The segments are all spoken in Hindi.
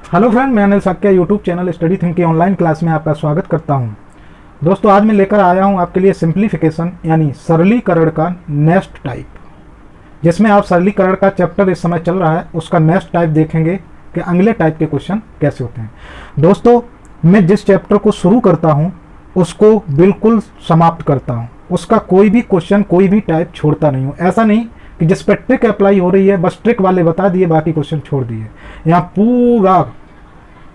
हेलो फ्रेंड, मैं Anil Shakya YouTube channel study think की ऑनलाइन क्लास में आपका स्वागत करता हूं। दोस्तों, आज मैं लेकर आया हूं आपके लिए सिंप्लीफिकेशन यानी सरलीकरण का नेक्स्ट टाइप, जिसमें आप सरलीकरण का चैप्टर इस समय चल रहा है उसका नेक्स्ट टाइप देखेंगे कि अगले टाइप के क्वेश्चन कैसे होते हैं। दोस्तों, मैं जिस चैप्टर को शुरू करता हूँ उसको बिल्कुल समाप्त करता हूँ, उसका कोई भी क्वेश्चन कोई भी टाइप छोड़ता नहीं हूँ। ऐसा नहीं कि जिस पर ट्रिक अप्लाई हो रही है बस ट्रिक वाले बता दिए बाकी क्वेश्चन छोड़ दिए। यहाँ पूरा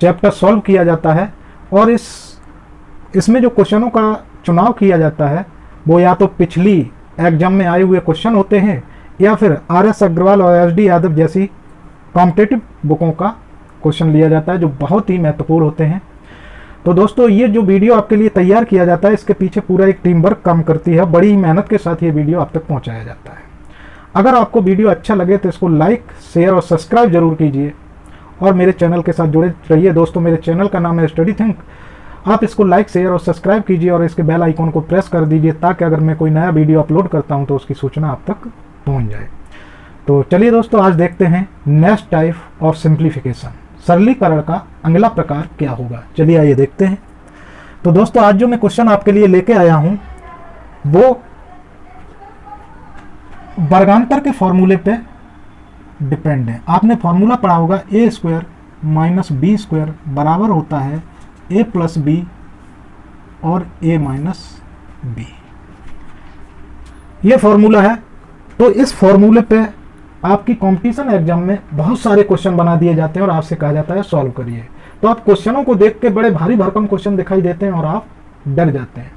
चैप्टर सॉल्व किया जाता है और इसमें जो क्वेश्चनों का चुनाव किया जाता है वो या तो पिछली एग्जाम में आए हुए क्वेश्चन होते हैं या फिर RS अग्रवाल और SD यादव जैसी कॉम्पिटिटिव बुकों का क्वेश्चन लिया जाता है जो बहुत ही महत्वपूर्ण होते हैं। तो दोस्तों, ये जो वीडियो आपके लिए तैयार किया जाता है इसके पीछे पूरा एक टीम वर्क काम करती है। बड़ी मेहनत के साथ ये वीडियो आप तक पहुंचाया जाता है। अगर आपको वीडियो अच्छा लगे तो इसको लाइक, शेयर और सब्सक्राइब जरूर कीजिए और मेरे चैनल के साथ जुड़े रहिए। दोस्तों, मेरे चैनल का नाम है स्टडी थिंक। आप इसको लाइक, शेयर और सब्सक्राइब कीजिए और इसके बेल आइकॉन को प्रेस कर दीजिए ताकि अगर मैं कोई नया वीडियो अपलोड करता हूं तो उसकी सूचना आप तक पहुंच जाए। तो चलिए दोस्तों, आज देखते हैं नेक्स्ट टाइप ऑफ सिंप्लीफिकेशन, सरलीकरण का अगला प्रकार क्या होगा। चलिए आइए देखते हैं। तो दोस्तों, आज जो मैं क्वेश्चन आपके लिए लेके आया हूं वो वर्गांतर के फॉर्मूले पे डिपेंड है। आपने फॉर्मूला पढ़ा होगा a² - b² बराबर होता है a + b और a - b। ये फॉर्मूला है। तो इस फॉर्मूले पे आपकी कंपटीशन एग्जाम में बहुत सारे क्वेश्चन बना दिए जाते हैं और आपसे कहा जाता है सॉल्व करिए। तो आप क्वेश्चनों को देख के बड़े भारी भरकम क्वेश्चन दिखाई देते हैं और आप डर जाते हैं।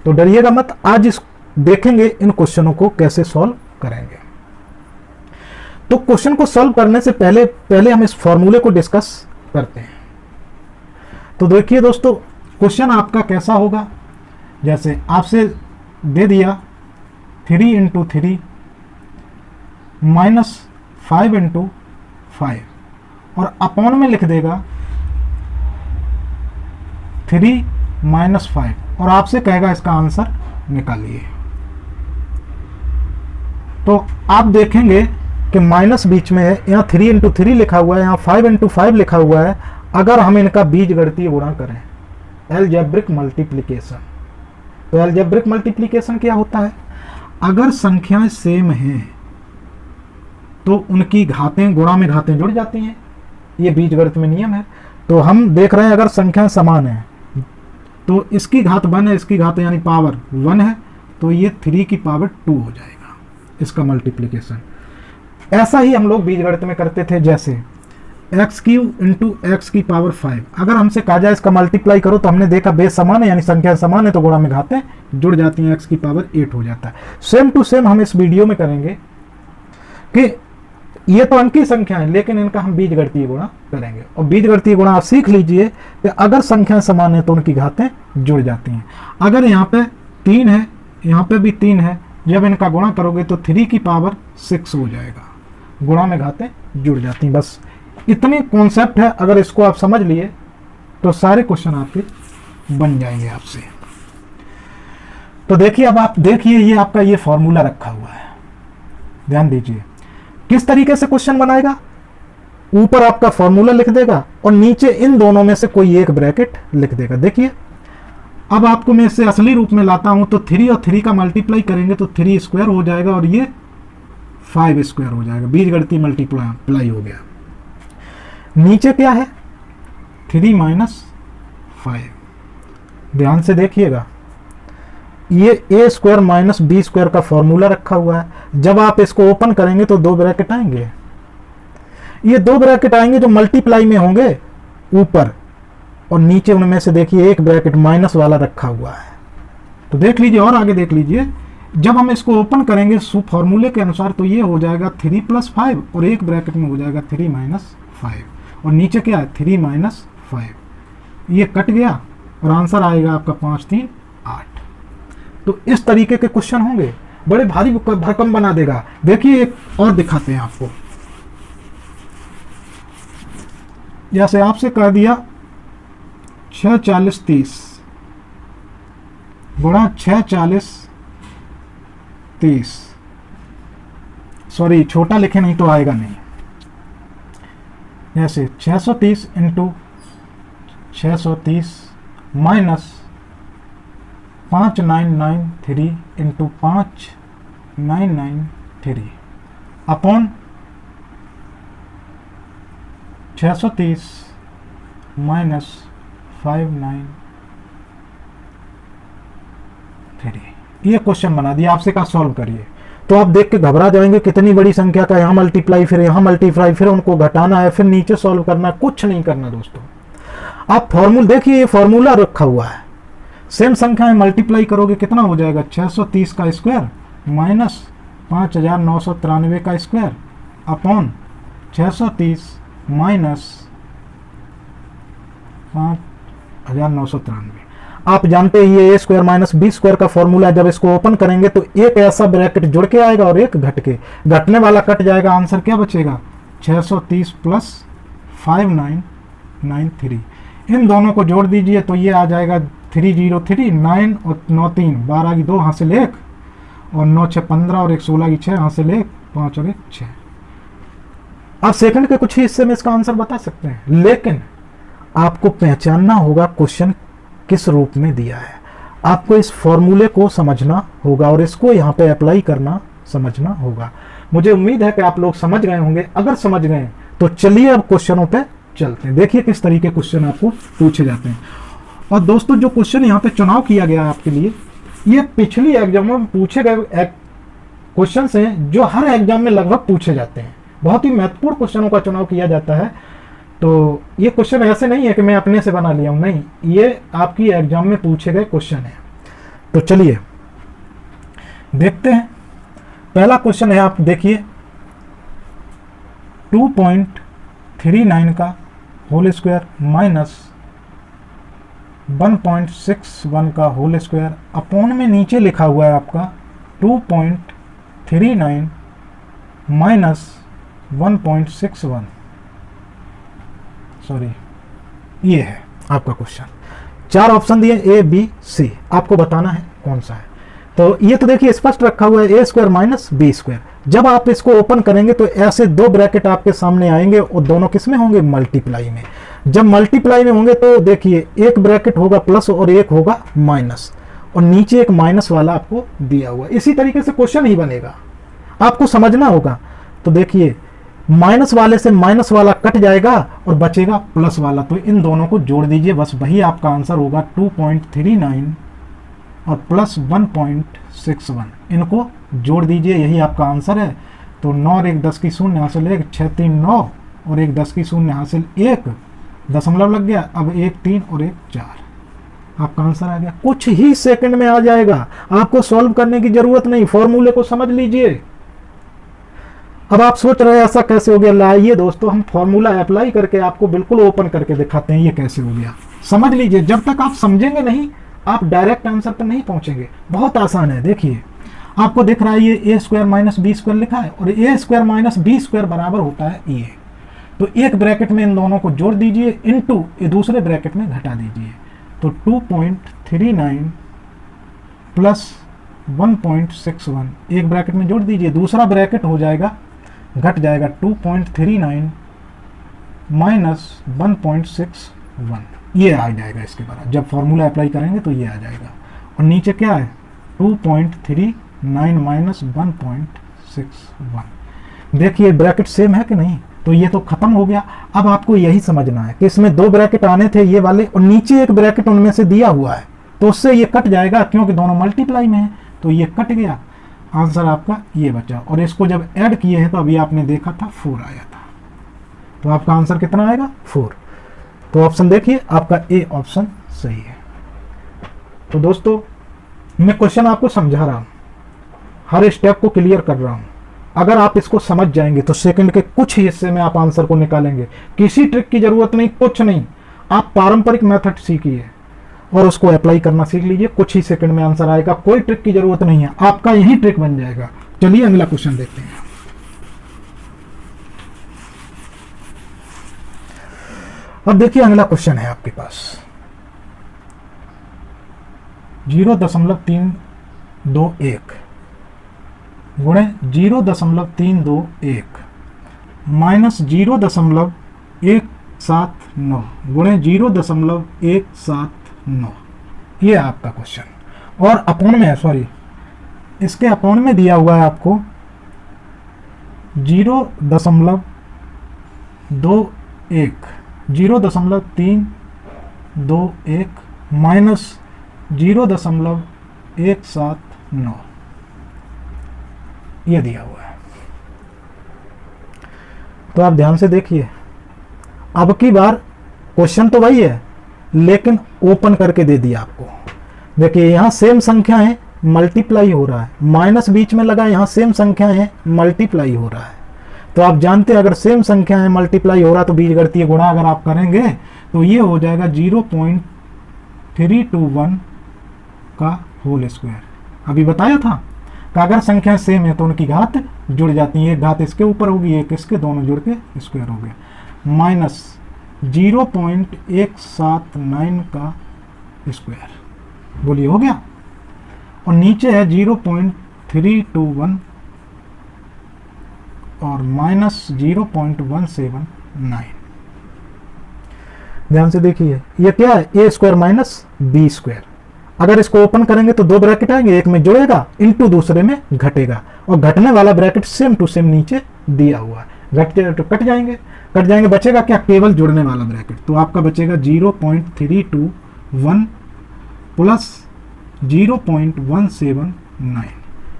तो डरिएगा मत, आज इस देखेंगे इन क्वेश्चनों को कैसे सॉल्व करेंगे। तो क्वेश्चन को सॉल्व करने से पहले हम इस फॉर्मूले को डिस्कस करते हैं। तो देखिए दोस्तों, क्वेश्चन आपका कैसा होगा। जैसे आपसे दे दिया 3 × 3 - 5 × 5 और अपॉन में लिख देगा 3 - 5 और आपसे कहेगा इसका आंसर निकालिए। तो आप देखेंगे कि माइनस बीच में है, यहाँ 3 × 3 लिखा हुआ है, यहाँ 5 × 5 लिखा हुआ है। अगर हम इनका बीजगणितीय गुणा करें, एलजेब्रिक मल्टीप्लिकेशन, तो एलजेब्रिक मल्टीप्लिकेशन क्या होता है? अगर संख्याएं सेम हैं तो उनकी घातें गुणा में घातें जुड़ जाती हैं। ये बीजगणित में नियम है। तो हम देख रहे हैं अगर संख्याएं समान हैं तो इसकी घात 1 है, इसकी घात यानी पावर 1 है, तो ये 3 की पावर 2 हो जाएगा इसका मल्टीप्लिकेशन। ऐसा ही हम लोग बीजगणित में करते थे। जैसे x³ × x की पावर 5, अगर हमसे कहा जाए इसका मल्टीप्लाई करो तो हमने देखा बेस समान है यानी संख्या समान है तो गुणा में घातें जुड़ जाती हैं, x की पावर 8 हो जाता है। सेम टू सेम हम इस वीडियो में करेंगे कि ये तो अंकीय संख्या है लेकिन इनका हम बीजगणितीय गुणा करेंगे। और बीजगणितीय गुणा आप सीख लीजिए कि अगर संख्याएं समान है तो उनकी घातें जुड़ जाती हैं। अगर यहाँ पे 3 है, यहाँ पे भी 3 है, जब इनका गुणा करोगे तो 3 की पावर 6 हो जाएगा, गुणा में घातें जुड़ जाती हैं। बस इतनी कॉन्सेप्ट है, अगर इसको आप समझ लिए तो सारे क्वेश्चन आपके बन जाएंगे आपसे। तो देखिए, अब आप देखिए ये आपका ये फॉर्मूला रखा हुआ है, ध्यान दीजिए किस तरीके से क्वेश्चन बनाएगा। ऊपर आपका फॉर्मूला लिख देगा और नीचे इन दोनों में से कोई एक ब्रैकेट लिख देगा। देखिए, अब आपको मैं इसे असली रूप में लाता हूं तो 3 और 3 का मल्टीप्लाई करेंगे तो 3² हो जाएगा और ये 5² हो जाएगा। बीजगणितीय मल्टीप्लाई हो गया। नीचे क्या है? 3 - 5। ध्यान से देखिएगा, ये a² - b² का फॉर्मूला रखा हुआ है। जब आप इसको ओपन करेंगे तो 2 ब्रैकेट आएंगे। ये 2 ब्रैकेट आएंगे जो मल्टीप्लाई में होंगे ऊपर, और नीचे उनमें से देखिए एक ब्रैकेट माइनस वाला रखा हुआ है। तो देख लीजिए और आगे देख लीजिए, जब हम इसको ओपन करेंगे फॉर्मूले के अनुसार तो ये हो जाएगा 3 + 5 और एक ब्रैकेट में हो जाएगा 3 - 5 और नीचे क्या है 3 - 5। ये कट गया और आंसर आएगा आपका 5 × 3 = 8। तो इस तरीके के क्वेश्चन होंगे, बड़े भारी भरकम बना देगा। देखिए एक और दिखाते हैं आपको। जैसे आपसे कह दिया 6 × 40 = 30 गुणा 6 × 40 = 30। सॉरी, छोटा लिखे नहीं तो आएगा नहीं। जैसे 630 into 630 minus 5993 into 5993 upon 630 minus 593। ये क्वेश्चन बना दिया, आपसे कहा सॉल्व करिए। तो आप देख के घबरा जाएंगे, कितनी बड़ी संख्या का यहाँ मल्टीप्लाई, फिर यहाँ मल्टीप्लाई, फिर उनको घटाना है, फिर नीचे सॉल्व करना है। कुछ नहीं करना दोस्तों, आप फॉर्मूला देखिए, ये फॉर्मूला रखा हुआ है। सेम संख्या में मल्टीप्लाई करोगे कितना हो जाएगा, 630 का स्क्वायर माइनस 5993 का स्क्वायर अपॉन 630 माइनस 5993। आप जानते हैं ये a square minus B square का फॉर्मूला है। जब इसको ओपन करेंगे तो एक ऐसा ब्रैकेट जुड़ के आएगा और एक घट के, घटने वाला कट जाएगा, आंसर क्या बचेगा 630 प्लस 5993। इन दोनों को जोड़ दीजिए तो ये आ जाएगा 303, 9 और 9 3 12 की 2 हासिल 1 और 9 6 15 और 1 16 की 6 हासिल 1 5 और 1 6। आप सेकंड के कुछ ही हिस्से में इसका आंसर बता सकते हैं, लेकिन आपको पहचानना होगा क्वेश्चन किस रूप में दिया है। आपको इस फॉर्मूले को समझना होगा और इसको यहाँ पे अप्लाई करना समझना होगा। मुझे उम्मीद है कि आप लोग समझ गए होंगे। अगर समझ गए तो चलिए अब क्वेश्चनों पे चलते हैं। देखिए किस तरीके क्वेश्चन आपको पूछे जाते हैं। और दोस्तों जो क्वेश्चन यहाँ पे चुनाव किया गया है आपके लिए, ये पिछली एग्जाम में पूछे गए क्वेश्चन हैं जो हर एग्जाम में लगभग पूछे जाते हैं। बहुत ही महत्वपूर्ण क्वेश्चनों का चुनाव किया जाता है। तो ये क्वेश्चन ऐसे नहीं है कि मैं अपने से बना लिया हूं, नहीं, ये आपकी एग्जाम में पूछे गए क्वेश्चन है। तो चलिए देखते हैं। पहला क्वेश्चन है, आप देखिए 2.39 का होल स्क्वायर माइनस 1.61 का होल स्क्वायर अपॉन में नीचे लिखा हुआ है आपका 2.39 माइनस 1.61, सॉरी ये है आपका क्वेश्चन। 4 ऑप्शन दिए ए बी सी, आपको बताना है कौन सा है। तो ये तो देखिए स्पष्ट रखा हुआ है ए स्क्वायर माइनस बी स्क्वायर। जब आप इसको ओपन करेंगे तो ऐसे दो ब्रैकेट आपके सामने आएंगे और दोनों किस में होंगे, मल्टीप्लाई में। जब मल्टीप्लाई में होंगे तो देखिए एक ब्रैकेट होगा प्लस और एक होगा माइनस, और नीचे एक माइनस वाला आपको दिया हुआ। इसी तरीके से क्वेश्चन ही बनेगा, आपको समझना होगा। तो देखिए माइनस वाले से माइनस वाला कट जाएगा और बचेगा प्लस वाला, तो इन दोनों को जोड़ दीजिए, बस वही आपका आंसर होगा 2.39 और प्लस 1.61। इनको जोड़ दीजिए, यही आपका आंसर है। तो 9 और 1 10 की शून्य हासिल 1, 6 3 9 और 1 10 की शून्य हासिल 1, दशमलव लग गया। अब 1 3 और 1 4, आपका आंसर आ गया। कुछ ही सेकंड में आ जाएगा, आपको सॉल्व करने की जरूरत नहीं, फॉर्मूले को समझ लीजिए। अब आप सोच रहे हैं ऐसा कैसे हो गया, लाइए दोस्तों हम फॉर्मूला अप्लाई करके आपको बिल्कुल ओपन करके दिखाते हैं ये कैसे हो गया। समझ लीजिए, जब तक आप समझेंगे नहीं आप डायरेक्ट आंसर पर नहीं पहुंचेंगे। बहुत आसान है, देखिए आपको दिख रहा है ये ए स्क्वायर माइनस बी स्क्वायर लिखा है और ए स्क्वायर माइनस बी स्क्वायर बराबर होता है ये। तो एक ब्रैकेट में इन दोनों को जोड़ दीजिए, इनटू ये दूसरे ब्रैकेट में घटा दीजिए। तो 2.39 प्लस 1.61 एक ब्रैकेट में जोड़ दीजिए, दूसरा ब्रैकेट हो जाएगा घट जाएगा 2.39 माइनस 1.61, ये आ जाएगा इसके बराबर। जब फॉर्मूला अप्लाई करेंगे तो ये आ जाएगा। और नीचे क्या है 2.39 माइनस 1.61। देखिए ब्रैकेट सेम है कि नहीं, तो ये तो खत्म हो गया। अब आपको यही समझना है कि इसमें दो ब्रैकेट आने थे ये वाले, और नीचे एक ब्रैकेट उनमें से दिया हुआ है, तो उससे ये कट जाएगा क्योंकि दोनों मल्टीप्लाई में है, तो ये कट गया। आंसर आपका ये बचा। और इसको जब ऐड किए हैं तो अभी आपने देखा था 4 आया था, तो आपका आंसर कितना आएगा 4। तो ऑप्शन देखिए आपका ए ऑप्शन सही है। तो दोस्तों मैं क्वेश्चन आपको समझा रहा हूं, हर स्टेप को क्लियर कर रहा हूं। अगर आप इसको समझ जाएंगे तो सेकंड के कुछ ही हिस्से में आप आंसर को निकालेंगे। किसी ट्रिक की जरूरत नहीं, कुछ नहीं। आप पारंपरिक मेथड सीखिए और उसको अप्लाई करना सीख लीजिए, कुछ ही सेकंड में आंसर आएगा। कोई ट्रिक की जरूरत नहीं है, आपका यही ट्रिक बन जाएगा। चलिए अगला क्वेश्चन देखते हैं। अब देखिए अगला क्वेश्चन है आपके पास 0.321 गुणे 0.321 माइनस 0.321 179 गुणे 0.179, ये आपका क्वेश्चन। और अपॉन में है, सॉरी इसके अपॉन में दिया हुआ है आपको 0.321 माइनस 0.179, ये दिया हुआ है। तो आप ध्यान से देखिए, अब की बार क्वेश्चन तो वही है लेकिन ओपन करके दे दिया आपको। देखिए यहाँ सेम संख्या है, मल्टीप्लाई हो रहा है, माइनस बीच में लगा, यहाँ सेम संख्या है, मल्टीप्लाई हो रहा है। तो आप जानते हैं अगर सेम संख्या है, मल्टीप्लाई हो रहा है तो बीजगणितीय गुणा अगर आप करेंगे तो ये हो जाएगा 0.321 का होल स्क्वायर। अभी बताया था कि अगर संख्या सेम है तो उनकी घात जुड़ जाती है, एक घात इसके ऊपर होगी एक इसके, दोनों जुड़ के स्क्वायर हो गया, माइनस 0.179 का स्क्वायर। बोलिए हो गया। और नीचे है 0.321 और माइनस 0.179। ध्यान से देखिए ये क्या है, ए स्क्वायर माइनस बी स्क्वायर। अगर इसको ओपन करेंगे तो दो ब्रैकेट आएंगे, एक में जुड़ेगा इंटू दूसरे में घटेगा, और घटने वाला ब्रैकेट सेम टू सेम नीचे दिया हुआ है। घट जाए तो कट जाएंगे, बचेगा क्या, केवल जुड़ने वाला ब्रैकेट। तो आपका बचेगा 0.321 प्लस 0.179,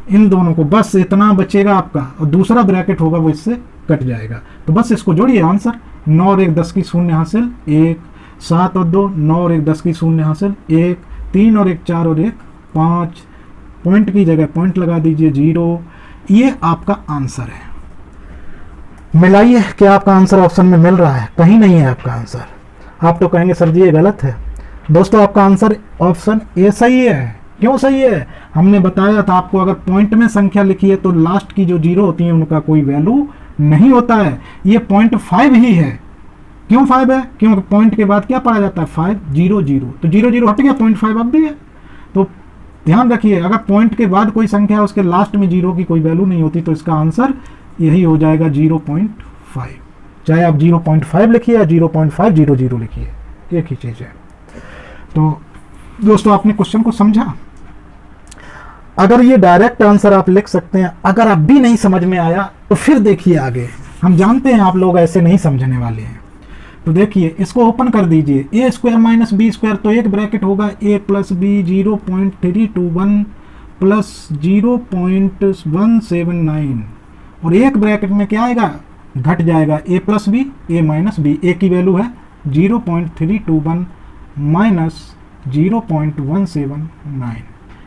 इन दोनों को बस इतना बचेगा आपका, और दूसरा ब्रैकेट होगा वो इससे कट जाएगा। तो बस इसको जोड़िए, आंसर 9 और 1 10 की शून्य हासिल 1, 7 और 2 9 और 1 10 की शून्य हासिल 1, 3 और 1 4 और 1 5, पॉइंट की जगह पॉइंट लगा दीजिए 0। ये आपका आंसर है। मिलाइए, क्या आपका आंसर ऑप्शन में मिल रहा है? कहीं नहीं है आपका आंसर। आप तो कहेंगे सर जी ये गलत है। दोस्तों आपका आंसर ऑप्शन ए सही है। क्यों सही है? हमने बताया था आपको, अगर पॉइंट में संख्या लिखी है तो लास्ट की जो जीरो होती है उनका कोई वैल्यू नहीं होता है। ये 0.5 ही है। क्यों 5 है? क्योंकि पॉइंट के बाद क्या पढ़ा जाता है 5 0 0, तो 0 0 हट गया, 0.5 अब भी है। तो ध्यान रखिए, अगर पॉइंट के बाद कोई संख्या है उसके लास्ट में जीरो की कोई वैल्यू नहीं होती तो इसका आंसर यही हो जाएगा 0.5। चाहे आप 0.5 लिखिए या 0.500 लिखिए, एक ही चीज है। तो दोस्तों आपने क्वेश्चन को समझा? अगर ये डायरेक्ट आंसर आप लिख सकते हैं, अगर आप भी नहीं समझ में आया तो फिर देखिए आगे। हम जानते हैं आप लोग ऐसे नहीं समझने वाले हैं। तो देखिए इसको ओपन कर दीजिए, ए स्क्वायर माइनस बी स्क्वायर, तो एक ब्रैकेट होगा ए प्लस बी 0.321 प्लस 0.179, और एक ब्रैकेट में क्या आएगा, घट जाएगा ए प्लस बी ए माइनस बी, ए की वैल्यू है 0.321 माइनस 0.179।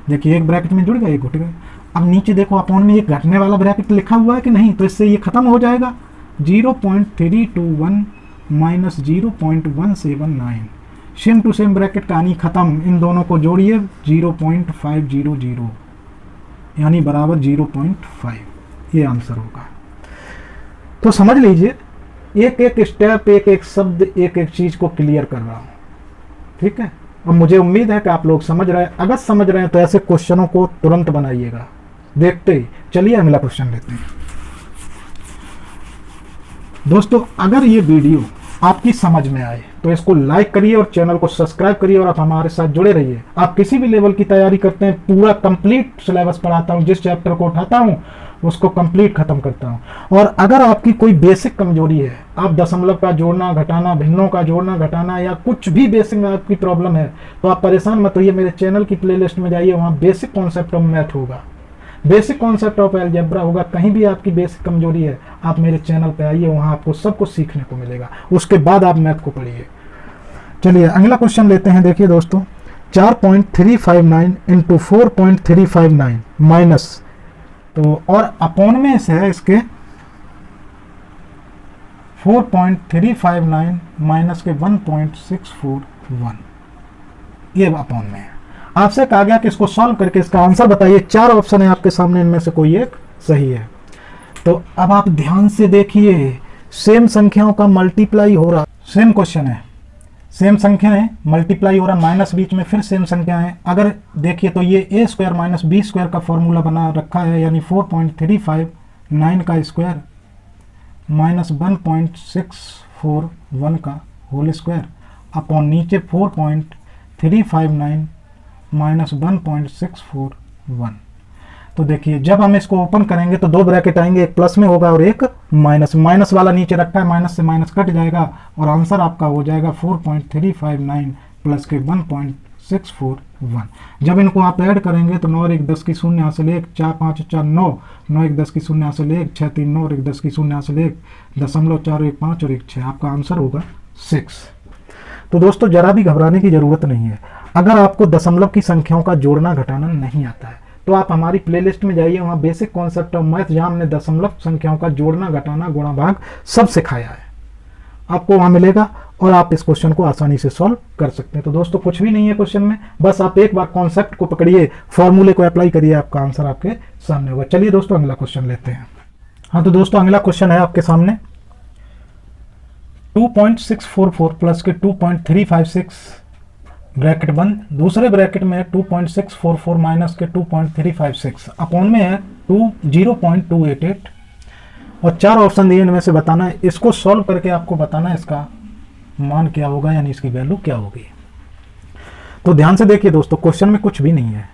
देखिए एक ब्रैकेट में जुड़ गया, एक घट गया। अब नीचे देखो अपॉन में एक घटने वाला ब्रैकेट लिखा हुआ है कि नहीं, तो इससे ये खत्म हो जाएगा 0.321 minus 0.179, same to same bracket कहानी खत्म। इन दोनों को जोड़िए 0.500 यानी बराबर 0.5, ये आंसर होगा। तो समझ लीजिए, एक एक स्टेप, एक एक शब्द, एक एक चीज को क्लियर कर रहा हूं, ठीक है। और मुझे उम्मीद है कि आप लोग समझ रहे हैं। अगर समझ रहे हैं तो ऐसे क्वेश्चनों को तुरंत बनाइएगा देखते ही। चलिए अगला क्वेश्चन लेते हैं। दोस्तों अगर ये वीडियो आपकी समझ में आए तो इसको लाइक करिए और चैनल को सब्सक्राइब करिए, और आप हमारे साथ जुड़े रहिए। आप किसी भी लेवल की तैयारी करते हैं, पूरा कंप्लीट सिलेबस पढ़ाता हूं, जिस चैप्टर को उठाता हूं उसको कंप्लीट खत्म करता हूं। और अगर आपकी कोई बेसिक कमजोरी है, आप दशमलव का जोड़ना घटाना, भिन्नों का जोड़ना घटाना, या कुछ भी बेसिक में आपकी प्रॉब्लम है, तो आप परेशान मत होइए। मेरे चैनल की प्लेलिस्ट में जाइए, वहाँ बेसिक कॉन्सेप्ट ऑफ मैथ होगा, बेसिक कॉन्सेप्ट ऑफ अलजेब्रा होगा। कहीं भी आपकी बेसिक कमजोरी है, आप मेरे चैनल पे आइए, वहाँ आपको सब कुछ सीखने को मिलेगा। उसके बाद आप मैथ को पढ़िए। चलिए अगला क्वेश्चन लेते हैं। देखिए दोस्तों, 4.359 इंटू 4.359 माइनस, तो और अपॉन में से है इसके 4.359 माइनस के 1.641, ये अपॉन में है। आपसे कहा गया कि इसको सॉल्व करके इसका आंसर बताइए। 4 ऑप्शन है आपके सामने, इनमें से कोई एक सही है। तो अब आप ध्यान से देखिए, सेम संख्याओं का मल्टीप्लाई हो रहा, सेम क्वेश्चन है, सेम संख्या है, मल्टीप्लाई हो रहा, माइनस बीच में फिर सेम संख्या है। अगर देखिए तो ये ए स्क्वायर माइनस बी स्क्वायर का फॉर्मूला बना रखा है, यानी 4.359 का स्क्वायर माइनस 4.641 का होल स्क्वायर अपॉन नीचे 4.359 माइनस 1.641। तो देखिए जब हम इसको ओपन करेंगे तो दो ब्रैकेट आएंगे, एक प्लस में होगा और एक माइनस। माइनस वाला नीचे रखा है, माइनस से माइनस कट जाएगा और आंसर आपका हो जाएगा 4.359 प्लस के 1.641। जब इनको आप ऐड करेंगे तो 9 और 1 10 की शून्य हासिल 1, 4 5 4 9, 9 1 10 की शून्य हासिल 1, 6 3 9 और 1 10 की शून्य हासिल 1, 0.4 1 5 और 1 6। आपका आंसर होगा 6। तो दोस्तों जरा भी घबराने की जरूरत नहीं है। अगर आपको दशमलव की संख्याओं का जोड़ना घटाना नहीं आता है तो आप हमारी प्लेलिस्ट में जाइए, वहाँ बेसिक कॉन्सेप्ट ऑफ मैथ जहाँ हमने दशमलव संख्याओं का जोड़ना घटाना गुणा भाग सब सिखाया है, आपको वहाँ मिलेगा और आप इस क्वेश्चन को आसानी से सॉल्व कर सकते हैं। तो दोस्तों कुछ भी नहीं है क्वेश्चन में, बस आप एक बार कॉन्सेप्ट को पकड़िए, फॉर्मूले को अप्लाई करिए, आपका आंसर आपके सामने होगा। चलिए दोस्तों अगला क्वेश्चन लेते हैं। हाँ तो दोस्तों अगला क्वेश्चन है आपके सामने 2.644 प्लस के 2.356 ब्रैकेट बंद, दूसरे ब्रैकेट में 2.644 माइनस के 2.356 अपॉन में है 0.288 और 4 ऑप्शन दिए, इनमें से बताना है। इसको सॉल्व करके आपको बताना है इसका मान क्या होगा, यानी इसकी वैल्यू क्या होगी। तो ध्यान से देखिए दोस्तों, क्वेश्चन में कुछ भी नहीं है,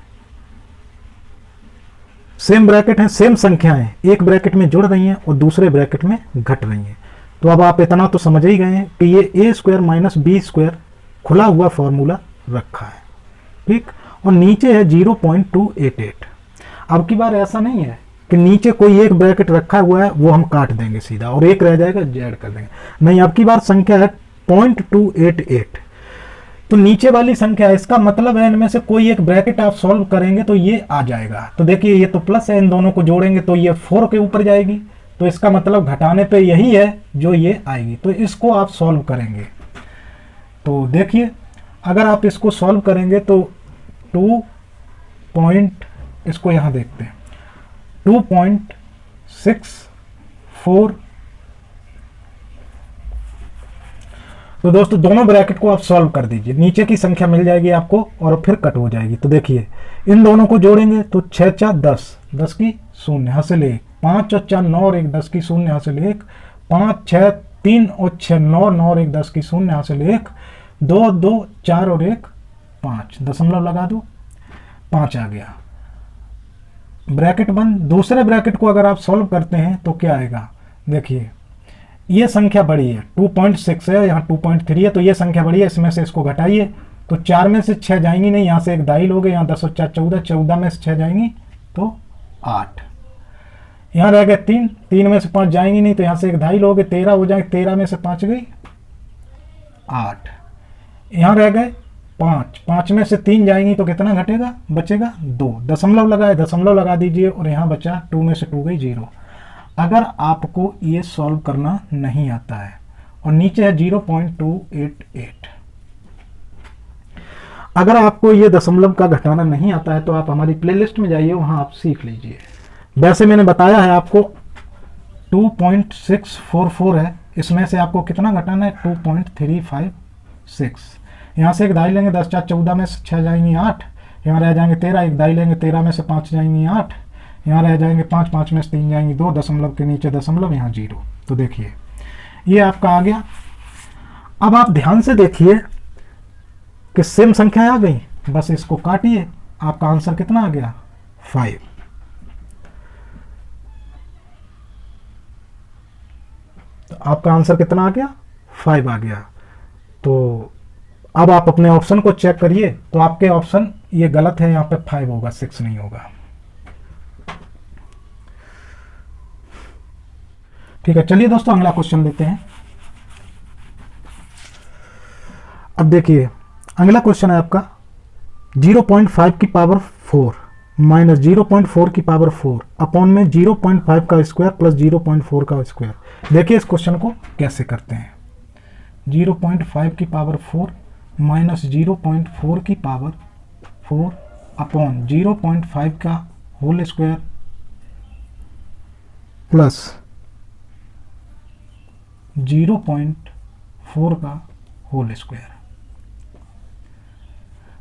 सेम ब्रैकेट है, सेम संख्याएं एक ब्रैकेट में जुड़ रही हैं और दूसरे ब्रैकेट में घट रही हैं। तो अब आप इतना तो समझ ही गए हैं कि ये ए स्क्वायर माइनस बी स्क्वायर खुला हुआ फॉर्मूला रखा है, ठीक, और नीचे है 0.288। अब की बार ऐसा नहीं है कि नीचे कोई एक ब्रैकेट रखा हुआ है वो हम काट देंगे सीधा और एक रह जाएगा जेड कर देंगे, नहीं, अब की बार संख्या है 0.288। तो नीचे वाली संख्या है, इसका मतलब है इनमें से कोई एक ब्रैकेट आप सॉल्व करेंगे तो ये आ जाएगा। तो देखिए ये तो प्लस है, इन दोनों को जोड़ेंगे तो ये 4 के ऊपर जाएगी, तो इसका मतलब घटाने पे यही है जो ये आएगी। तो इसको आप सॉल्व करेंगे तो देखिए अगर आप इसको सॉल्व करेंगे तो 2 पॉइंट, इसको यहां देखते हैं 2.64। तो दोस्तों दोनों ब्रैकेट को आप सॉल्व कर दीजिए, नीचे की संख्या मिल जाएगी आपको और फिर कट हो जाएगी। तो देखिए इन दोनों को जोड़ेंगे तो 6 4 10, 10 की शून्य हासिल 1, 5 और 4 9 और 1 10 की शून्य हासिल 1, 5 6 3 और 6 9 9 और 1 10 की शून्य हासिल 1, 2 2 4 और 1 5, दशमलव लगा दो, 5 आ गया, ब्रैकेट बंद। दूसरे ब्रैकेट को अगर आप सॉल्व करते हैं तो क्या आएगा, देखिए ये संख्या बड़ी है, 2.6 है, यहाँ 2.3 है, तो ये संख्या बड़ी है, इसमें से इसको घटाइए तो 4 में से 6 जाएंगी नहीं, यहाँ से एक दाई लोगे, यहाँ 10 और 4 14, 14 में से 6 जाएंगी तो 8, यहाँ रह गए 3, 3 में से 5 जाएंगी नहीं, तो यहाँ से एक दाई लोगे 13 हो जाएंगे, 13 में से 5 गई 8, यहाँ रह गए 5, 5 में से 3 जाएंगी तो कितना घटेगा, बचेगा 2, दशमलव लगाए, दशमलव लगा दीजिए और यहाँ बचा 2 में से 2 गई 0। अगर आपको ये सॉल्व करना नहीं आता है और नीचे है 0.288, अगर आपको ये दशमलव का घटाना नहीं आता है तो आप हमारी प्लेलिस्ट में जाइए, वहां आप सीख लीजिए। वैसे मैंने बताया है आपको 2.644 है, इसमें से आपको कितना घटाना है 2.356। यहाँ से एक दाई लेंगे, 10 4 14 में से 6 जाएंगी 8, यहाँ रह जाएंगे 13, एक दाई लेंगे 13 में से 5 जाएंगी 8, यहाँ रह जाएंगे 5, 5 में से 3 जाएंगी 2, दशमलव के नीचे दशमलव, यहाँ 0। तो देखिए ये आपका आ गया। अब आप ध्यान से देखिए कि सेम संख्याएं आ गई, बस इसको काटिए, आपका आंसर कितना आ गया 5। तो आपका आंसर कितना आ गया 5 आ गया। तो अब आप अपने ऑप्शन को चेक करिए, तो आपके ऑप्शन ये गलत है, यहाँ पे 5 होगा, 6 नहीं होगा। ठीक है, चलिए दोस्तों अगला क्वेश्चन लेते हैं। अब देखिए अगला क्वेश्चन है आपका 0.5 की पावर 4 माइनस 0.4 की पावर 4 अपॉन में 0.5 का स्क्वायर प्लस 0.4 का स्क्वायर। देखिए इस क्वेश्चन को कैसे करते हैं। 0.5 की पावर 4 माइनस 0.4 की पावर 4 अपॉन 0.5 का होल स्क्वायर प्लस 0.4 का होल स्क्वायर।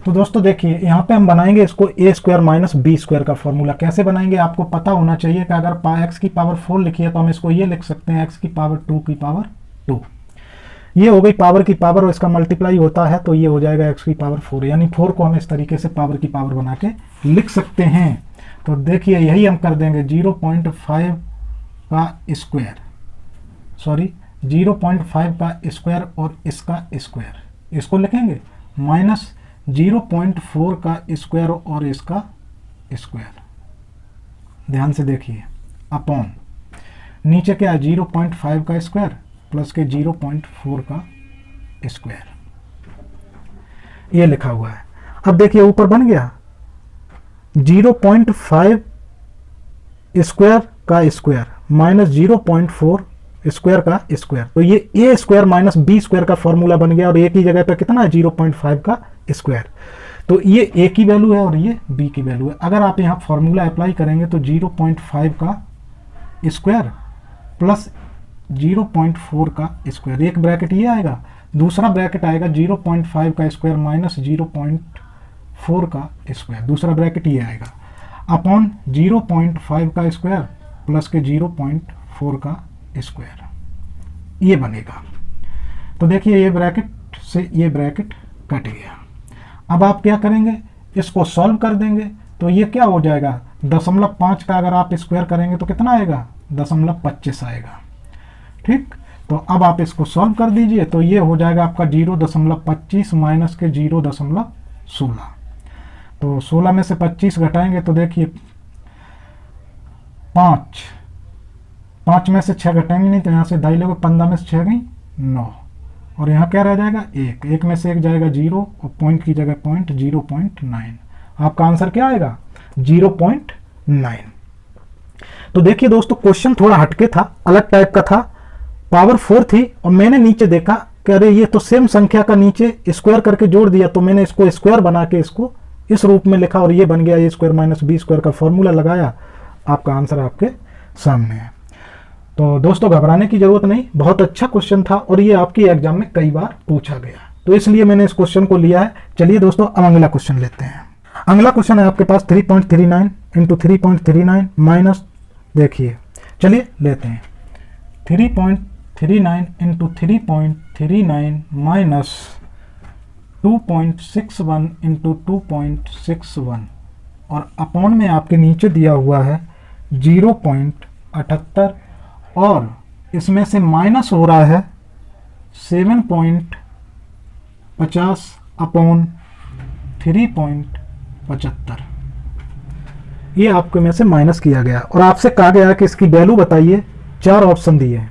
तो दोस्तों देखिए यहाँ पे हम बनाएंगे इसको ए स्क्वायर माइनस बी स्क्वायर का फॉर्मूला। कैसे बनाएंगे आपको पता होना चाहिए कि अगर एक्स की पावर 4 लिखी है तो हम इसको ये लिख सकते हैं एक्स की पावर 2 की पावर 2। ये हो गई पावर की पावर और इसका मल्टीप्लाई होता है तो ये हो जाएगा x की पावर 4, यानी 4 को हम इस तरीके से पावर की पावर बना के लिख सकते हैं। तो देखिए यही हम कर देंगे 0.5 का स्क्वायर, सॉरी 0.5 का स्क्वायर और इसका स्क्वायर, इसको लिखेंगे माइनस 0.4 का स्क्वायर और इसका स्क्वायर। ध्यान से देखिए, अपॉन नीचे क्या है 0.5 का स्क्वायर प्लस के 0.4 का स्क्वायर, ये लिखा हुआ है। अब देखिए ऊपर बन गया 0.5 स्क्वायर का स्क्वायर माइनस 0.4 स्क्वायर का स्क्वायर, तो ये ए स्क्वायर माइनस बी स्क्वायर का फॉर्मूला बन गया और ए की जगह पे कितना है 0.5 का स्क्वायर, तो ये ए की वैल्यू है और ये बी की वैल्यू है। अगर आप यहाँ फॉर्मूला अप्लाई करेंगे तो 0.5 का स्क्वायर प्लस 0.4 का स्क्वायर, एक ब्रैकेट ये आएगा, दूसरा ब्रैकेट आएगा 0.5 का स्क्वायर माइनस 0.4 का स्क्वायर, दूसरा ब्रैकेट ये आएगा, अपॉन 0.5 का स्क्वायर प्लस के 0.4 का स्क्वायर, ये बनेगा। तो देखिए ये ब्रैकेट से ये ब्रैकेट कट गया। अब आप क्या करेंगे, इसको सॉल्व कर देंगे तो ये क्या हो जाएगा 0.5 का अगर आप स्क्वायर करेंगे तो कितना आएगा 0.25 आएगा। ठीक, तो अब आप इसको सॉल्व कर दीजिए तो ये हो जाएगा आपका 0.25 माइनस के 0.16, तो 16 में से 25 घटाएंगे तो देखिए 5 में से 6 घटाएंगे नहीं तो यहाँ से 2.5 लोगे, 15 में से 6 गई 9, और यहाँ क्या रह जाएगा 1 में से 1 जाएगा 0 और पॉइंट की जगह पॉइंट 0.9, आपका आंसर क्या आएगा 0.9। तो देखिए दोस्तों क्वेश्चन थोड़ा हटके था, अलग टाइप का था, पावर 4 थी और मैंने नीचे देखा कि अरे ये तो सेम संख्या का नीचे स्क्वायर करके जोड़ दिया, तो मैंने इसको स्क्वायर बना के इसको इस रूप में लिखा और ये बन गया ए स्क्वायर माइनस बी स्क्वायर का फॉर्मूला लगाया, आपका आंसर आपके सामने है। तो दोस्तों घबराने की जरूरत नहीं, बहुत अच्छा क्वेश्चन था और ये आपकी एग्जाम में कई बार पूछा गया, तो इसलिए मैंने इस क्वेश्चन को लिया है। चलिए दोस्तों अब अगला क्वेश्चन लेते हैं। अगला क्वेश्चन है आपके पास 3.39 इंटू 3.39 माइनस, देखिए चलिए लेते हैं 3.39 इंटू 3.39 माइनस 2.61 इंटू 2.61 और अपॉन में आपके नीचे दिया हुआ है 0.78 और इसमें से माइनस हो रहा है 7.50 अपॉन 3.75, ये आपके में से माइनस किया गया और आपसे कहा गया कि इसकी वैल्यू बताइए, 4 ऑप्शन दिए हैं।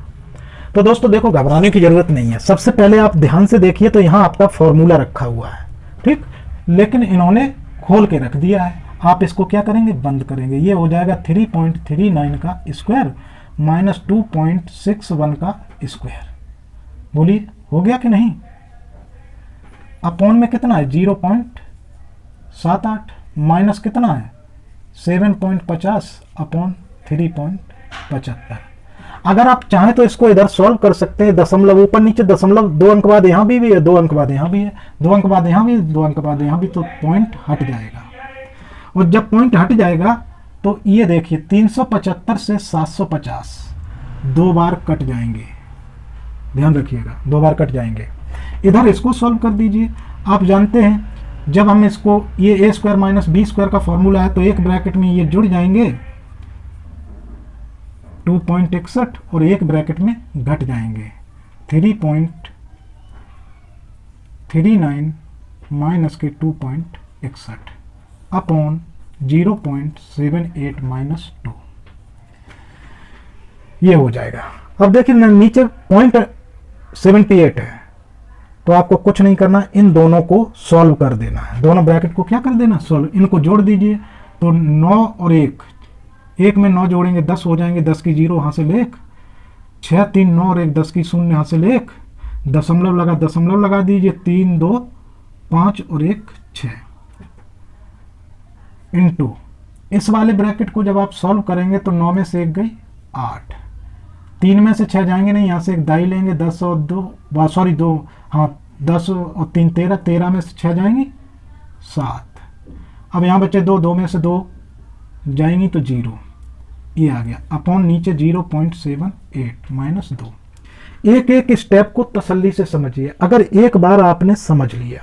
तो दोस्तों देखो घबराने की जरूरत नहीं है, सबसे पहले आप ध्यान से देखिए तो यहाँ आपका फॉर्मूला रखा हुआ है, ठीक, लेकिन इन्होंने खोल के रख दिया है। आप इसको क्या करेंगे, बंद करेंगे, ये हो जाएगा 3.39 का स्क्वायर माइनस 2.61 का स्क्वायर, बोलिए हो गया कि नहीं। अपॉन में कितना है 0.78 माइनस कितना है 7.50 अपॉन 3.75। अगर आप चाहें तो इसको इधर सॉल्व कर सकते हैं, दशमलव ऊपर नीचे, दशमलव 2 अंक बाद यहाँ भी है, 2 अंक बाद यहाँ भी है, 2 अंक बाद यहाँ भी, 2 अंक बाद यहाँ भी, तो पॉइंट हट जाएगा। और जब पॉइंट हट जाएगा तो ये देखिए 375 से 750 2 बार कट जाएंगे, ध्यान रखिएगा 2 बार कट जाएंगे। इधर इसको सॉल्व कर दीजिए। आप जानते हैं जब हम इसको, ये ए स्क्वायर माइनस बी स्क्वायर का फॉर्मूला है तो एक ब्रैकेट में ये जुड़ जाएंगे 2.61 और एक ब्रैकेट में घट जाएंगे 3.39 माइनस के 2.61 अपॉन 0.78 माइनस 2, ये हो जाएगा। अब देखिए नीचे 0.78 है तो आपको कुछ नहीं करना, इन दोनों को सॉल्व कर देना है, दोनों ब्रैकेट को क्या कर देना सॉल्व, इनको जोड़ दीजिए तो 9 और 1 में 9 जोड़ेंगे 10 हो जाएंगे, 10 की 0 हासिल 1, 6 3 9 और 1 10 की 0 हासिल 1, दशमलव लगा दीजिए 3 2 5 और 1 6 इंटू इस वाले ब्रैकेट को जब आप सॉल्व करेंगे तो 9 में से 1 गई 8, 3 में से 6 जाएंगे नहीं, यहाँ से एक दाई लेंगे 10 और 2 सॉरी 2 हाँ 10 और 3 13, 13 में से 6 जाएंगी 7, अब यहाँ बचे 2 में से 2 जाएंगी तो 0, ये आ गया अपॉन नीचे 0.78 माइनस 2। एक एक स्टेप को तसल्ली से समझिए। अगर एक बार आपने समझ लिया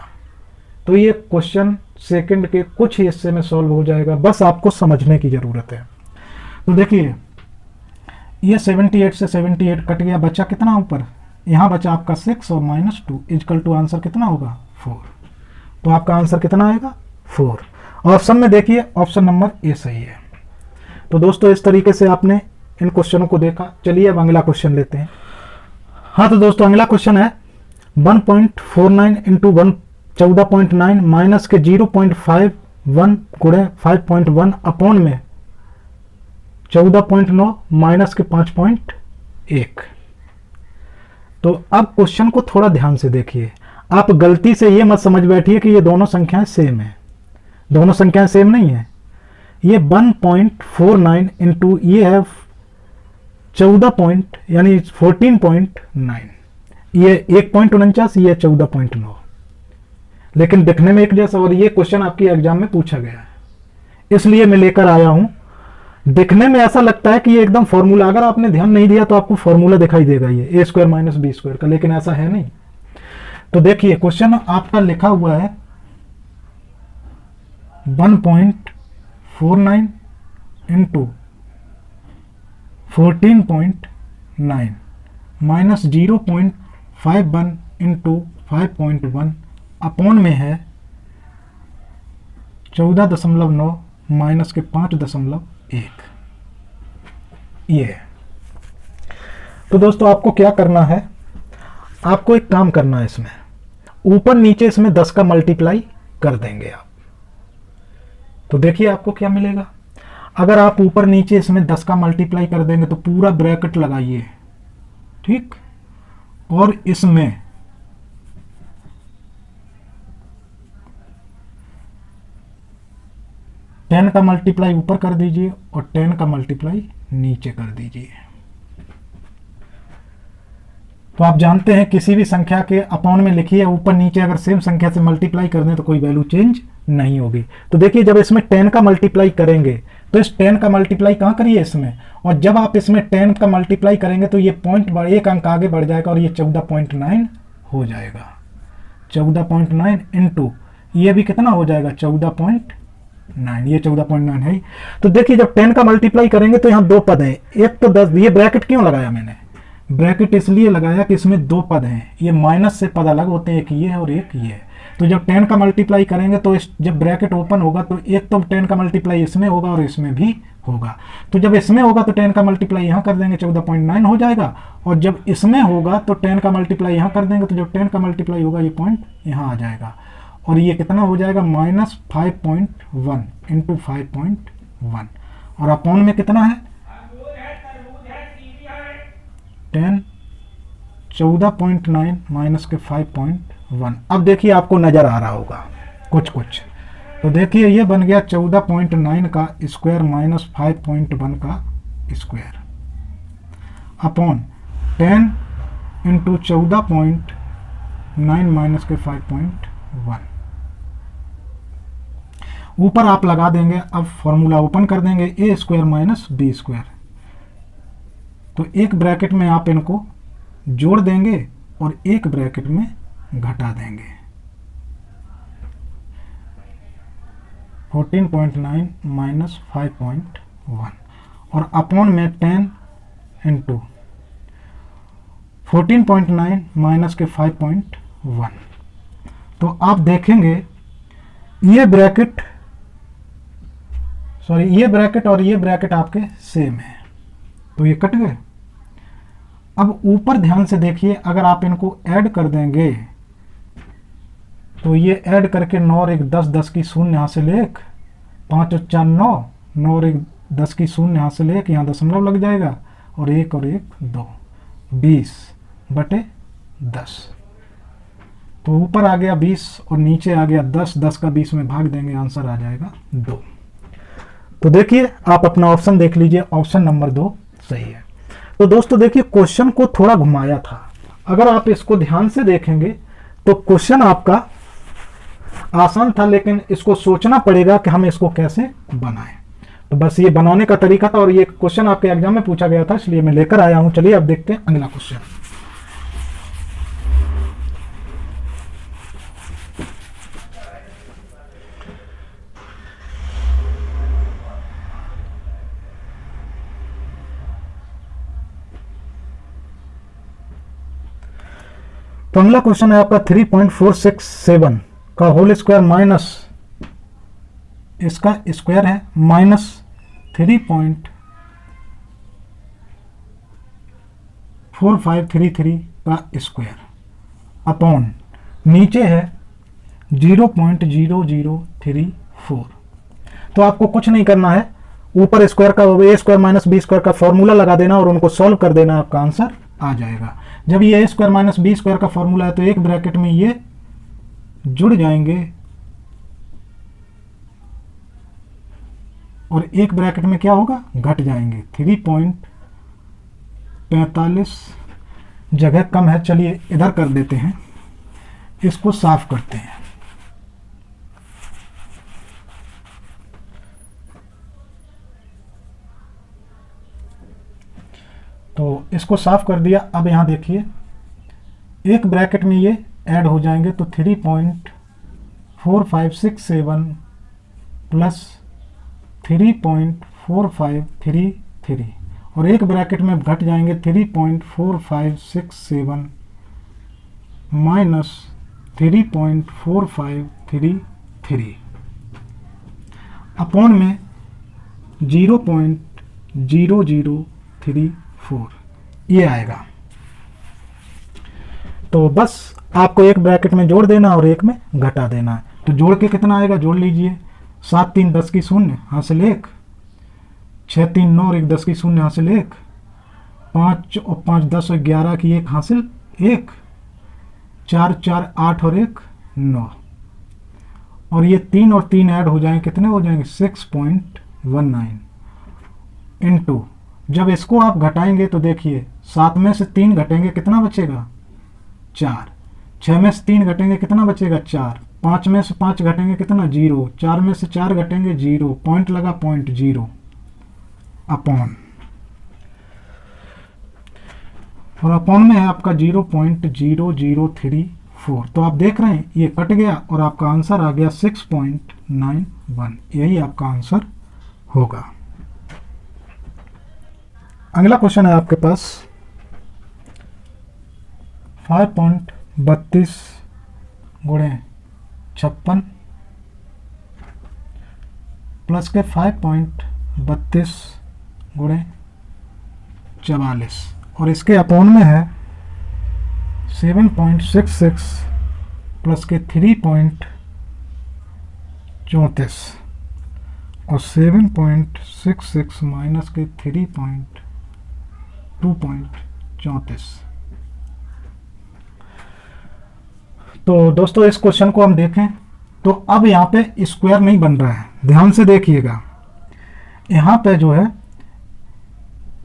तो ये क्वेश्चन सेकंड के कुछ ही हिस्से में सॉल्व हो जाएगा, बस आपको समझने की जरूरत है। तो देखिए ये 78 से 78 कट गया, बचा कितना ऊपर, यहाँ बचा आपका 6 और -2 इजकल टू आंसर कितना होगा 4। तो आपका आंसर कितना आएगा 4। ऑप्शन में देखिए ऑप्शन नंबर ए सही है। तो दोस्तों इस तरीके से आपने इन क्वेश्चनों को देखा। चलिए अब अगला क्वेश्चन लेते हैं। हाँ तो दोस्तों अगला क्वेश्चन है 1.49 इंटू 14.9 माइनस के 0.51 गुणे 5.1 अपॉन में 14.9 माइनस के 5.1। तो अब क्वेश्चन को थोड़ा ध्यान से देखिए। आप गलती से ये मत समझ बैठिए कि ये दोनों संख्याएं सेम है। दोनों संख्याएं सेम नहीं है। ये 1.49 इंटू ये है 14 पॉइंट यानी 14.9, ये 1.49, ये 14.9, लेकिन दिखने में एक जैसा। और ये क्वेश्चन आपकी एग्जाम में पूछा गया है, इसलिए मैं लेकर आया हूं। दिखने में ऐसा लगता है कि ये एकदम फॉर्मूला, अगर आपने ध्यान नहीं दिया तो आपको फॉर्मूला दिखाई देगा ये a square minus B square का, लेकिन ऐसा है नहीं। तो देखिए क्वेश्चन आपका लिखा हुआ है 1.49 इंटू 14.9 माइनस 0.51 इंटू 5.1 अपॉन में है 14.9 माइनस के 5.1। ये है। तो दोस्तों आपको क्या करना है, आपको एक काम करना है, इसमें ऊपर नीचे इसमें 10 का मल्टीप्लाई कर देंगे आप। तो देखिए आपको क्या मिलेगा। अगर आप ऊपर नीचे इसमें 10 का मल्टीप्लाई कर देंगे तो पूरा ब्रैकेट लगाइए, ठीक, और इसमें टेन का मल्टीप्लाई ऊपर कर दीजिए और 10 का मल्टीप्लाई नीचे कर दीजिए। तो आप जानते हैं किसी भी संख्या के अपॉन में लिखिए, ऊपर नीचे अगर सेम संख्या से मल्टीप्लाई कर दें तो कोई वैल्यू चेंज नहीं होगी। तो देखिए जब इसमें 10 का मल्टीप्लाई करेंगे तो इस 10 का मल्टीप्लाई कहाँ करिए इसमें, और जब आप इसमें 10 का मल्टीप्लाई करेंगे तो ये पॉइंट एक अंक आगे बढ़ जाएगा और ये 14.9 हो जाएगा। 14.9 इंटू ये भी कितना हो जाएगा 14.9, ये 14.9 है। तो देखिए जब 10 का मल्टीप्लाई करेंगे तो यहाँ दो पद हैं, एक तो 10, ये ब्रैकेट क्यों लगाया मैंने, ब्रैकेट इसलिए लगाया कि इसमें दो पद हैं, ये माइनस से पद अलग होते हैं, एक ये है और एक ये है। तो जब 10 का मल्टीप्लाई करेंगे तो जब ब्रैकेट ओपन होगा तो एक तो 10 का मल्टीप्लाई इसमें होगा और इसमें भी होगा। तो जब इसमें होगा तो 10 का मल्टीप्लाई यहाँ कर देंगे 14.9 हो जाएगा, और जब इसमें होगा तो 10 का मल्टीप्लाई यहाँ कर देंगे तो जब 10 का मल्टीप्लाई होगा ये पॉइंट यहाँ आ जाएगा, और ये कितना हो जाएगा -5.1 इंटू 5.1, और अपॉन में कितना है 10, 14.9 माइनस के 5.1। अब देखिए आपको नजर आ रहा होगा कुछ कुछ। तो देखिए ये बन गया 14.9 का स्क्वायर माइनस 5.1 का स्क्वायर अपॉन 10 इंटू 14.9 माइनस के 5.1। ऊपर आप लगा देंगे, अब फॉर्मूला ओपन कर देंगे, ए स्क्वायर माइनस बी स्क्वायर। तो एक ब्रैकेट में आप इनको जोड़ देंगे और एक ब्रैकेट में घटा देंगे। 14.9 माइनस 5.1 और अपॉन में 10 इंटू 14.9 माइनस के 5.1। तो आप देखेंगे ये ब्रैकेट और ये ब्रैकेट आपके सेम है, तो ये कट गए। अब ऊपर ध्यान से देखिए, अगर आप इनको ऐड कर देंगे तो ये ऐड करके 9 और 1 10, 10 की शून्य यहाँ से ले 1, 5 और 4 9, 9 और 1 10 की शून्य यहाँ से ले 1, यहाँ दशमलव लग जाएगा, और 1 और 1 2, 20/10। तो ऊपर आ गया 20 और नीचे आ गया 10, 10 का 20 में भाग देंगे, आंसर आ जाएगा 2। तो देखिए आप अपना ऑप्शन देख लीजिए, ऑप्शन नंबर 2 सही है। तो दोस्तों देखिए क्वेश्चन को थोड़ा घुमाया था, अगर आप इसको ध्यान से देखेंगे तो क्वेश्चन आपका आसान था, लेकिन इसको सोचना पड़ेगा कि हम इसको कैसे बनाएं। तो बस ये बनाने का तरीका था, और ये क्वेश्चन आपके एग्जाम में पूछा गया था, इसलिए मैं लेकर आया हूं। चलिए अब देखते हैं अगला क्वेश्चन। तो अगला क्वेश्चन है आपका 3.467 का होल स्क्वायर माइनस इसका स्क्वायर है माइनस 3.4533 का स्क्वायर अपॉन नीचे है 0.0034। तो आपको कुछ नहीं करना है, ऊपर स्क्वायर का ए स्क्वायर माइनस बी स्क्वायर का फॉर्मूला लगा देना और उनको सॉल्व कर देना, आपका आंसर आ जाएगा। जब ये ए स्क्वायर माइनस बी स्क्वायर का फॉर्मूला है तो एक ब्रैकेट में ये जुड़ जाएंगे और एक ब्रैकेट में क्या होगा, घट जाएंगे। 3.45 जगह कम है, चलिए इधर कर देते हैं, इसको साफ करते हैं। तो इसको साफ कर दिया। अब यहां देखिए एक ब्रैकेट में ये ऐड हो जाएंगे तो 3.4567 प्लस 3.4533 और एक ब्रैकेट में घट जाएंगे 3.4567 माइनस 3.4533 अपॉन में 0.0034 ये आएगा। तो बस आपको एक ब्रैकेट में जोड़ देना और एक में घटा देना है। तो जोड़ के कितना आएगा, जोड़ लीजिए। 7 3 10 की शून्य हासिल 1, 6 3 9 और 1 10 की शून्य हासिल 1, 5 और 5 10 और 11 की 1 हासिल 1, 4 4 8 और 1 9 और ये 3 और 3 ऐड हो जाएंगे, कितने हो जाएंगे 6.19 इंटू, जब इसको आप घटाएंगे तो देखिए 7 में से 3 घटेंगे कितना बचेगा 4, 6 में से 3 घटेंगे कितना बचेगा 4, 5 में से 5 घटेंगे कितना 0, 4 में से 4 घटेंगे 0, पॉइंट लगा 0.0 अपॉन, और अपॉन में है आपका 0.0034। तो आप देख रहे हैं ये कट गया और आपका आंसर आ गया 6.91। यही आपका आंसर होगा। अगला क्वेश्चन है आपके पास 5.32 गुणे 56 प्लस के 5.32 गुणे 44 और इसके अपॉन में है 7.66 प्लस के 3.34 और 7.66 माइनस के 2.34। तो दोस्तों इस क्वेश्चन को हम देखें तो अब यहाँ पे स्क्वायर नहीं बन रहा है, ध्यान से देखिएगा। यहाँ पे जो है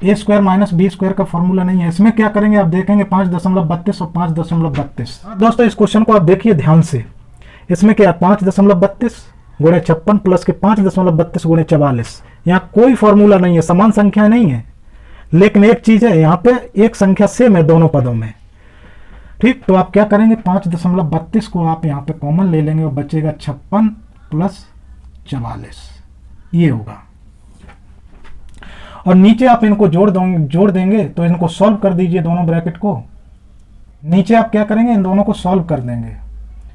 ए स्क्वायर माइनस बी स्क्वायर का फॉर्मूला नहीं है। इसमें क्या करेंगे आप देखेंगे 5.32 और 5.32। दोस्तों इस क्वेश्चन को आप देखिए ध्यान से, इसमें क्या 5.32 गुणे 56 प्लस के 5.32 गुणे 44। यहाँ कोई फॉर्मूला नहीं है, समान संख्या नहीं है, लेकिन एक चीज है यहाँ पे एक संख्या सेम है दोनों पदों में। ठीक, तो आप क्या करेंगे 5.32 को आप यहाँ पे कॉमन ले लेंगे और बचेगा 56 प्लस 44, ये होगा। और नीचे आप इनको जोड़ देंगे तो इनको सॉल्व कर दीजिए दोनों ब्रैकेट को। नीचे आप क्या करेंगे इन दोनों को सॉल्व कर देंगे,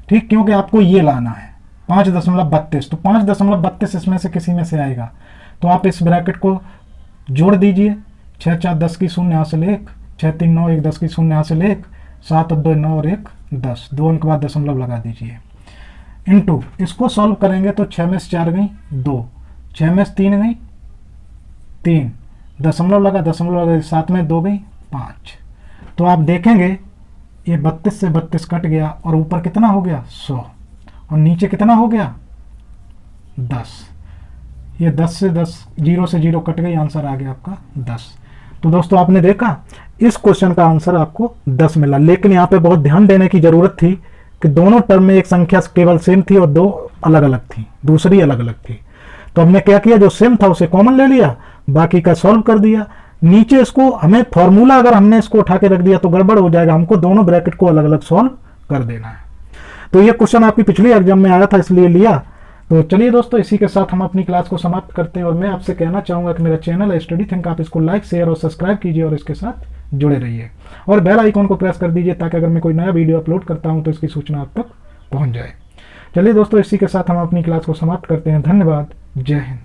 ठीक, क्योंकि आपको ये लाना है 5.32। तो 5.32 इसमें से किसी में से आएगा तो आप इस ब्रैकेट को जोड़ दीजिए। 6 4 10 की शून्य हासिल 1, 6 3 9 1 10 की शून्य हासिल 1, 7 और 2 9 और 1 10, 2 अंक बाद दशमलव लगा दीजिए। इनटू इसको सॉल्व करेंगे तो 6 में से 4 गई 2, 6 में से 3 गई 3, दशमलव लगा 7 में 2 गई 5। तो आप देखेंगे ये 32 से 32 कट गया और ऊपर कितना हो गया 100 और नीचे कितना हो गया 10। ये 10 से 10 0 से 0 कट गई, आंसर आ गया आपका 10। तो दोस्तों आपने देखा इस क्वेश्चन का आंसर आपको 10 मिला, लेकिन यहाँ पे बहुत ध्यान देने की जरूरत थी कि दोनों टर्म में एक संख्या केवल सेम थी और दो अलग अलग थी, दूसरी अलग अलग थी। तो हमने क्या किया, जो सेम था उसे कॉमन ले लिया, बाकी का सॉल्व कर दिया। नीचे इसको हमें फॉर्मूला अगर हमने इसको उठा के रख दिया तो गड़बड़ हो जाएगा, हमको दोनों ब्रैकेट को अलग अलग सॉल्व कर देना है। तो ये क्वेश्चन आपकी पिछली एग्जाम में आया था इसलिए लिया। तो चलिए दोस्तों इसी के साथ हम अपनी क्लास को समाप्त करते हैं और मैं आपसे कहना चाहूंगा कि मेरा चैनल है स्टडी थिंक, आप इसको लाइक शेयर और सब्सक्राइब कीजिए और इसके साथ जुड़े रहिए और बेल आइकॉन को प्रेस कर दीजिए ताकि अगर मैं कोई नया वीडियो अपलोड करता हूं तो इसकी सूचना आप तक पहुंच जाए। चलिए दोस्तों, इसी के साथ हम अपनी क्लास को समाप्त करते हैं। धन्यवाद। जय हिंद।